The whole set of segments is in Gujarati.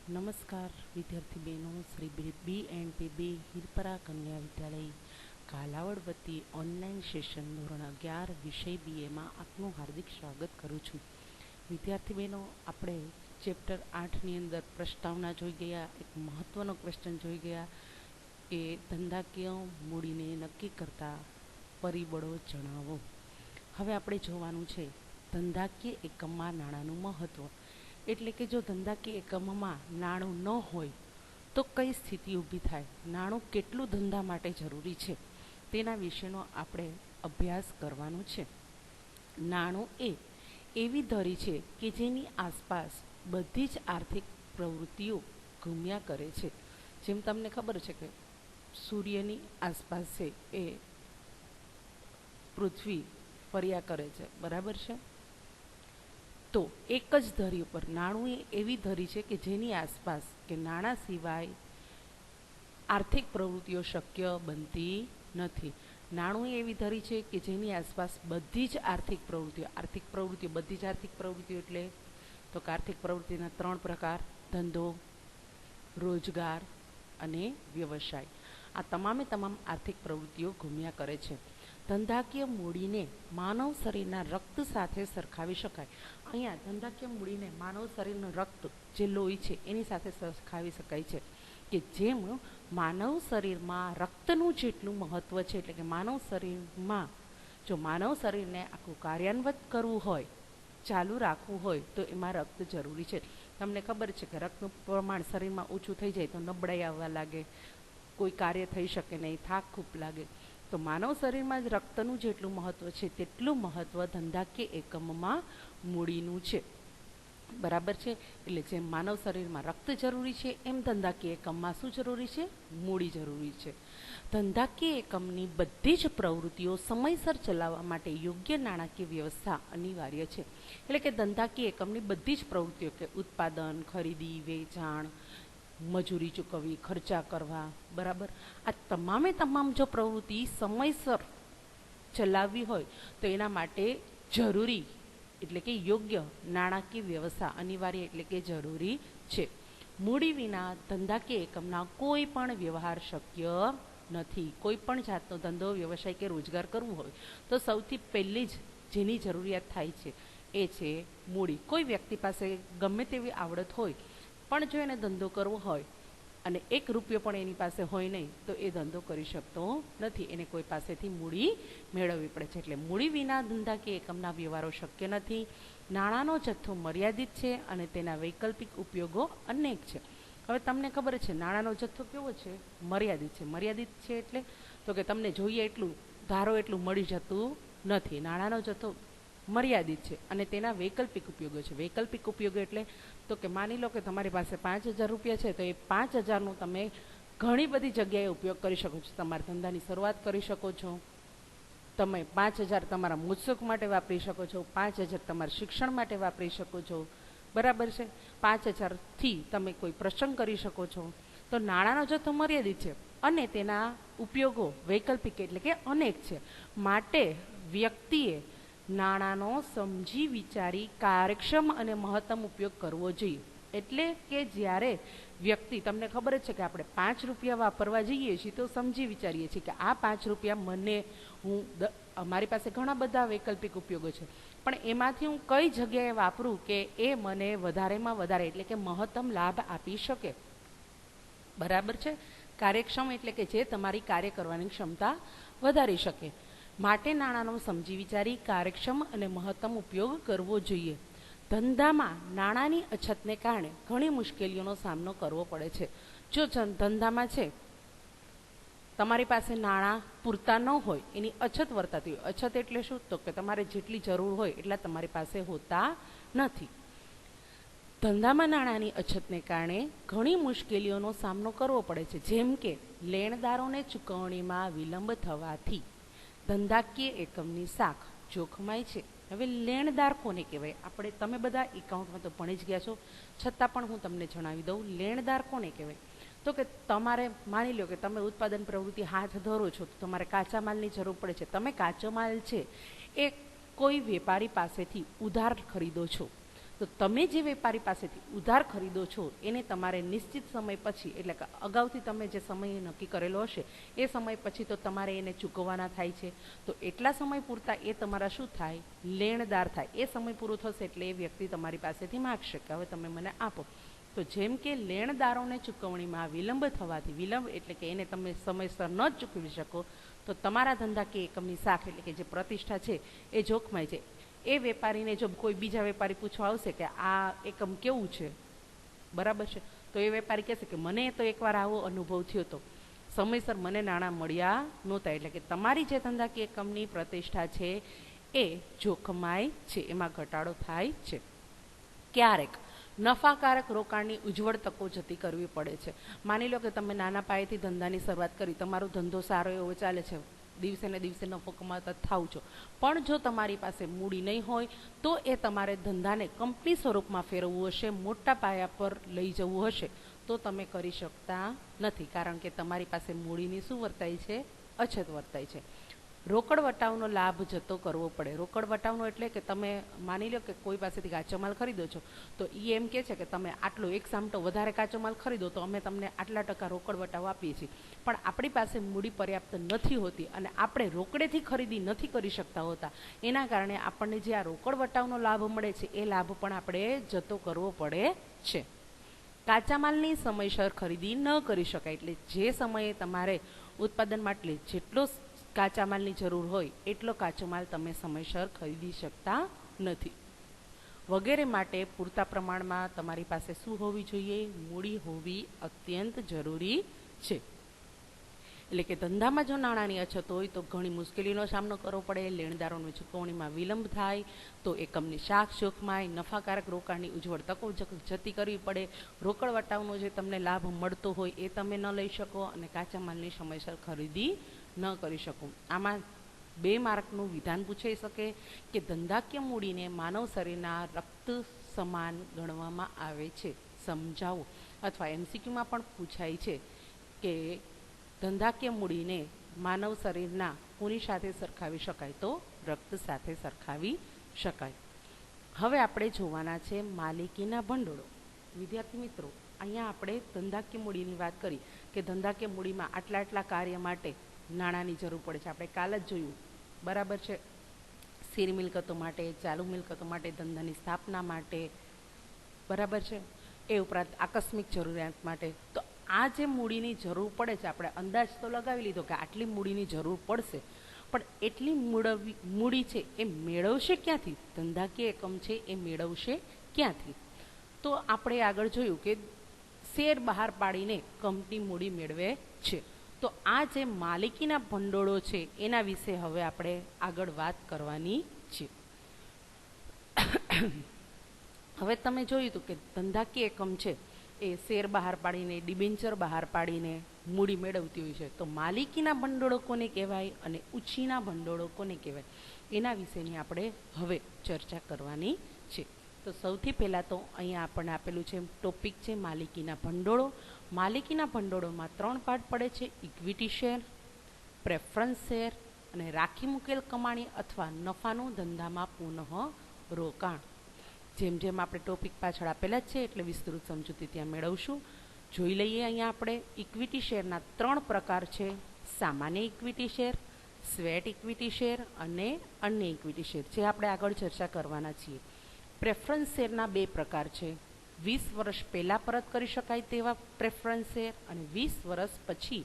નમસ્કાર વિદ્યાર્થી બહેનો, શ્રી BNPB હિરપરા કન્યા વિદ્યાલય કાલાવડ વતી ઓનલાઈન સેશન ધોરણ 11 વિષય BAમાં આપનું હાર્દિક સ્વાગત કરું છું. વિદ્યાર્થી બહેનો, આપણે ચેપ્ટર 8ની અંદર પ્રસ્તાવના જોઈ ગયા. એક મહત્વનો ક્વેશ્ચન જોઈ ગયા કે ધંધાકીય મૂડીને નક્કી કરતા પરિબળો જણાવો. હવે આપણે જોવાનું છે ધંધાકીય એકમમાં નાણાંનું મહત્વ. એટલે કે જો ધંધાકીય એકમમાં નાણું ન હોય તો કઈ સ્થિતિ ઊભી થાય, નાણું કેટલું ધંધા માટે જરૂરી છે તેના વિશેનો આપણે અભ્યાસ કરવાનો છે. નાણું એ એવી ધરી છે કે જેની આસપાસ બધી જ આર્થિક પ્રવૃત્તિઓ ઘૂમ્યા કરે છે. જેમ તમને ખબર છે કે સૂર્યની આસપાસ છે એ પૃથ્વી ફર્યા કરે છે, બરાબર છે. તો એક જ ધરી ઉપર નાણું એ એવી ધરી છે કે જેની આસપાસ કે નાણાં સિવાય આર્થિક પ્રવૃત્તિઓ શક્ય બનતી નથી. નાણું એ એવી ધરી છે કે જેની આસપાસ બધી જ આર્થિક પ્રવૃત્તિઓ બધી જ આર્થિક પ્રવૃત્તિઓ એટલે તો કે આર્થિક પ્રવૃત્તિના 3 પ્રકાર: ધંધો, રોજગાર અને વ્યવસાય. આ તમામે તમામ આર્થિક પ્રવૃત્તિઓ ઘૂમ્યા કરે છે. ધંધાકીય મૂડીને માનવ શરીરના રક્ત સાથે સરખાવી શકાય. અહીંયા ધંધાકીય મૂડીને માનવ શરીરનું રક્ત જે લોહી છે એની સાથે સરખાવી શકાય છે કે જેમ માનવ શરીરમાં રક્તનું જેટલું મહત્ત્વ છે, એટલે કે માનવ શરીરમાં જો માનવ શરીરને આખું કાર્યાન્વિત કરવું હોય, ચાલુ રાખવું હોય તો એમાં રક્ત જરૂરી છે. તમને ખબર છે કે રક્તનું પ્રમાણ શરીરમાં ઓછું થઈ જાય તો નબળાઈ આવવા લાગે, કોઈ કાર્ય થઈ શકે નહીં, થાક ખૂબ લાગે. તો માનવ શરીરમાં જ રક્તનું જેટલું મહત્ત્વ છે તેટલું મહત્ત્વ ધંધાકીય એકમમાં મૂડીનું છે, બરાબર છે. એટલે જેમ માનવ શરીરમાં રક્ત જરૂરી છે એમ ધંધાકીય એકમમાં શું જરૂરી છે? મૂડી જરૂરી છે. ધંધાકીય એકમની બધી જ પ્રવૃત્તિઓ સમયસર ચલાવવા માટે યોગ્ય નાણાકીય વ્યવસ્થા અનિવાર્ય છે. એટલે કે ધંધાકીય એકમની બધી જ પ્રવૃત્તિઓ કે ઉત્પાદન, ખરીદી, વેચાણ, મજૂરી ચૂકવવી, ખર્ચા કરવા, બરાબર, આ તમામે તમામ જો પ્રવૃત્તિ સમયસર ચલાવવી હોય તો એના માટે જરૂરી એટલે કે યોગ્ય નાણાકીય વ્યવસ્થા અનિવાર્ય એટલે કે જરૂરી છે. મૂડી વિના ધંધાકીય એકમના કોઈ પણ વ્યવહાર શક્ય નથી. કોઈ પણ જાતનો ધંધો, વ્યવસાય કે રોજગાર કરવું હોય તો સૌથી પહેલી જ જેની જરૂરિયાત થાય છે એ છે મૂડી. કોઈ વ્યક્તિ પાસે ગમે તેવી આવડત હોય પણ જો એને ધંધો કરવો હોય અને 1 રૂપિયો પણ એની પાસે હોય નહીં તો એ ધંધો કરી શકતો નથી. એને કોઈ પાસેથી મૂડી મેળવવી પડે છે. એટલે મૂડી વિના ધંધાકીય એકમના વ્યવહારો શક્ય નથી. નાણાંનો જથ્થો મર્યાદિત છે અને તેના વૈકલ્પિક ઉપયોગો અનેક છે. હવે તમને ખબર છે નાણાંનો જથ્થો કેવો છે? મર્યાદિત છે. મર્યાદિત છે એટલે તો કે તમને જોઈએ એટલું ધારો એટલું મળી જતું નથી. નાણાંનો જથ્થો મર્યાદિત છે અને તેના વૈકલ્પિક ઉપયોગો છે. વૈકલ્પિક ઉપયોગો એટલે તો કે માની લો કે તમારી પાસે 5,000 રૂપિયા છે તો એ 5,000નો તમે ઘણી બધી જગ્યાએ ઉપયોગ કરી શકો છો. તમારા ધંધાની શરૂઆત કરી શકો છો, તમે 5,000 તમારા મુત્સુક માટે વાપરી શકો છો, 5,000 તમારા શિક્ષણ માટે વાપરી શકો છો, બરાબર છે. 5,000થી તમે કોઈ પ્રસંગ કરી શકો છો. તો નાણાંનો જથ્થો મર્યાદિત છે અને તેના ઉપયોગો વૈકલ્પિક એટલે કે અનેક છે. માટે વ્યક્તિએ નાણાંનો સમજી વિચારી કાર્યક્ષમ અને મહત્તમ ઉપયોગ કરવો જોઈએ. એટલે કે જ્યારે વ્યક્તિ, તમને ખબર જ છે કે આપણે 5 રૂપિયા વાપરવા જઈએ છીએ તો સમજી વિચારીએ છીએ કે આ 5 રૂપિયા મને મારી પાસે ઘણા બધા વૈકલ્પિક ઉપયોગો છે પણ એમાંથી હું કઈ જગ્યાએ વાપરું કે એ મને વધારેમાં વધારે એટલે કે મહત્તમ લાભ આપી શકે, બરાબર છે. કાર્યક્ષમ એટલે કે જે તમારી કાર્ય કરવાની ક્ષમતા વધારી શકે. માટે નાણાંનો સમજી વિચારી કાર્યક્ષમ અને મહત્તમ ઉપયોગ કરવો જોઈએ. ધંધામાં નાણાંની અછતને કારણે ઘણી મુશ્કેલીઓનો સામનો કરવો પડે છે. જો ધંધામાં છે તમારી પાસે નાણાં પૂરતા ન હોય, એની અછત વર્તાતી હોય. અછત એટલે શું? તો કે તમારે જેટલી જરૂર હોય એટલા તમારી પાસે હોતા નથી. ધંધામાં નાણાંની અછતને કારણે ઘણી મુશ્કેલીઓનો સામનો કરવો પડે છે. જેમ કે લેણદારોને ચૂકવણીમાં વિલંબ થવાથી ધંધાકીય એકમની શાખ જોખમાય છે. હવે લેણદાર કોને કહેવાય? તમે બધા એકાઉન્ટમાં તો ભણી જ ગયા છો, છતાં પણ હું તમને જણાવી દઉં, લેણદાર કોને કહેવાય? તો કે તમારે માની લો કે તમે ઉત્પાદન પ્રવૃત્તિ હાથ ધરો છો તો તમારે કાચા માલની જરૂર પડે છે. તમે કાચો માલ છે એ કોઈ વેપારી પાસેથી ઉધાર ખરીદો છો તો તમે જે વેપારી પાસેથી ઉધાર ખરીદો છો એને તમારે નિશ્ચિત સમય પછી, એટલે કે અગાઉથી તમે જે સમય નક્કી કરેલો હશે એ સમય પછી તો તમારે એને ચૂકવવાના થાય છે. તો એટલા સમય પૂરતા એ તમારા શું થાય, લેણદાર થાય. એ સમય પૂરો થશે એટલે એ વ્યક્તિ તમારી પાસેથી માગશે કે હવે તમે મને આપો. તો જેમ કે લેણદારોને ચૂકવણીમાં વિલંબ થવાથી, વિલંબ એટલે કે એને તમે સમયસર ન ચૂકવી શકો, તો તમારા ધંધાકીય એકમની શાખ એટલે કે જે પ્રતિષ્ઠા છે એ જોખમાય છે. એ વેપારીને જો કોઈ બીજા વેપારી પૂછવા આવશે કે આ એકમ કેવું છે, બરાબર છે, તો એ વેપારી કહેશે કે મને તો એકવાર આવો અનુભવ થયો હતો, સમયસર મને નાણાં મળ્યા નહોતા. એટલે કે તમારી જે ધંધાકીય એકમની પ્રતિષ્ઠા છે એ જોખમાય છે, એમાં ઘટાડો થાય છે. ક્યારેક નફાકારક રોકાણની ઉજ્જવળ તકો જતી કરવી પડે છે. માની લો કે તમે નાના પાયેથી ધંધાની શરૂઆત કરી, તમારો ધંધો સારો એવો ચાલે છે, દિવસે ને દિવસે નફો કમાતા થાવ છો, પણ જો તમારી પાસે મૂડી નહીં હોય તો એ તમારે ધંધાને કંપની સ્વરૂપમાં ફેરવવું હશે, મોટા પાયા પર લઈ જવું હશે, તો તમે કરી શકતા નથી, કારણ કે તમારી પાસે મૂડીની શું વર્તાય છે, અછત વર્તાય છે. રોકડ વટાવનો લાભ જતો કરવો પડે. રોકડ વટાવનો એટલે કે તમે માની લો કે કોઈ પાસેથી કાચો માલ ખરીદો છો, તો એ એમ કહે છે કે તમે આટલો એક સામટો વધારે કાચો માલ ખરીદો તો અમે તમને આટલા ટકા રોકડ વટાવ આપીએ છીએ. પણ આપણી પાસે મૂડી પર્યાપ્ત નથી હોતી અને આપણે રોકડેથી ખરીદી નથી કરી શકતા હોતા, એના કારણે આપણને જે આ રોકડ વટાવનો લાભ મળે છે એ લાભ પણ આપણે જતો કરવો પડે છે. કાચા માલની સમયસર ખરીદી ન કરી શકાય, એટલે જે સમયે તમારે ઉત્પાદન માટે જેટલો કાચા માલની જરૂર હોય એટલો કાચો માલ તમે સમયસર ખરીદી શકતા નથી. વગેરે માટે પૂરતા પ્રમાણમાં તમારી પાસે શું હોવી જોઈએ, મૂડી હોવી અત્યંત જરૂરી છે. એટલે કે ધંધામાં જો નાણાંની અછત હોય તો ઘણી મુશ્કેલીનો સામનો કરવો પડે, લેણદારોની ચૂકવણીમાં વિલંબ થાય તો એકમની શાખ જોખમાય, નફાકારક રોકાણની ઉજ્જવળ તકો જતી કરવી પડે, રોકડ વટાવનો જે તમને લાભ મળતો હોય એ તમે ન લઈ શકો અને કાચા માલની સમયસર ખરીદી ન કરી શકો. આમાં 2 માર્કનું વિધાન પૂછાઈ શકે કે ધંધાકીય મૂડીને માનવ શરીરના રક્ત સમાન ગણવામાં આવે છે, સમજાવો. અથવા MCQમાં પણ પૂછાય છે કે ધંધાકીય મૂડીને માનવ શરીરના કોની સાથે સરખાવી શકાય, તો રક્ત સાથે સરખાવી શકાય. હવે આપણે જોવાના છે માલિકીના ભંડોળો. વિદ્યાર્થી મિત્રો, અહીંયા આપણે ધંધાકીય મૂડીની વાત કરી કે ધંધાકીય મૂડીમાં આટલા કાર્ય માટે નાણાંની જરૂર પડે છે. આપણે કાલ જ જોયું, બરાબર છે, સ્થિર મિલકતો માટે, ચાલુ મિલકતો માટે, ધંધાની સ્થાપના માટે, બરાબર છે, એ ઉપરાંત આકસ્મિક જરૂરિયાત માટે. તો આ જે મૂડીની જરૂર પડે છે, આપણે અંદાજ તો લગાવી લીધો કે આટલી મૂડીની જરૂર પડશે, પણ એટલી મૂડી છે એ મેળવશે ક્યાંથી, ધંધાકીય એકમ છે એ મેળવશે ક્યાંથી? તો આપણે આગળ જોયું કે શેર બહાર પાડીને કંપની મૂડી મેળવે છે. તો આ જે માલિકીના ભંડોળો છે એના વિશે હવે આપણે આગળ વાત કરવાની છે. હવે તમે જોયું હતું કે ધંધાકીય એકમ છે એ શેર બહાર પાડીને, ડિબેન્ચર બહાર પાડીને મૂડી મેળવતી હોય છે. તો માલિકીના ભંડોળો કોને કહેવાય અને ઉછીના ભંડોળો કોને કહેવાય, એના વિશેની આપણે હવે ચર્ચા કરવાની છે. તો સૌથી પહેલાં તો અહીંયા આપણને આપેલું છે ટોપિક છે માલિકીના ભંડોળો. માલિકીના ભંડોળોમાં 3 પાર્ટ પડે છે: ઇક્વિટી શેર, પ્રેફરન્સ શેર અને રાખી મૂકેલ કમાણી અથવા નફાનું ધંધામાં પુનઃ રોકાણ. જેમ જેમ આપણે ટોપિક પાછળ આપેલા જ છે એટલે વિસ્તૃત સમજૂતી ત્યાં મેળવશું. જોઈ લઈએ. અહીંયા આપણે ઇક્વિટી શેરના 3 પ્રકાર છે: સામાન્ય equity share, sweat equity share અને અન્ય ઇક્વિટી શેર, જે આપણે આગળ ચર્ચા કરવાના છીએ. પ્રેફરન્સ શેરના 2 પ્રકાર છે: 20 વર્ષ પહેલાં પરત કરી શકાય તેવા પ્રેફરન્સ શેર અને 20 વર્ષ પછી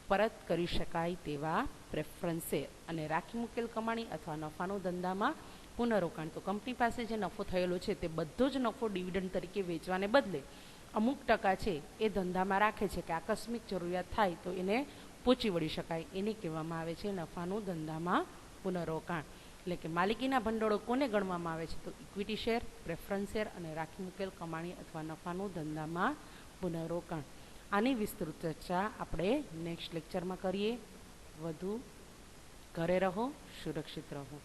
પરત કરી શકાય તેવા પ્રેફરન્સ શેર. અને રાખી મૂકેલ કમાણી અથવા નફાનું ધંધામાં પુનઃરોકાણ. તો કંપની પાસે જે નફો થયેલો છે તે બધો જ નફો ડિવિડન્ડ તરીકે વેચવાને બદલે અમુક ટકા છે એ ધંધામાં રાખે છે કે આકસ્મિક જરૂરિયાત થાય તો એને પહોંચી વળી શકાય. એને કહેવામાં આવે છે નફાનું ધંધામાં પુનઃરોકાણ. એટલે કે માલિકીના ભંડોળો કોને ગણવામાં આવે છે, તો ઇક્વિટી શેર, પ્રેફરન્સ શેર અને રાખી મૂકેલ કમાણી અથવા નફાનું ધંધામાં પુનઃરોકાણ. આની વિસ્તૃત ચર્ચા આપણે નેક્સ્ટ લેક્ચરમાં કરીએ. વધુ ઘરે રહો, સુરક્ષિત રહો.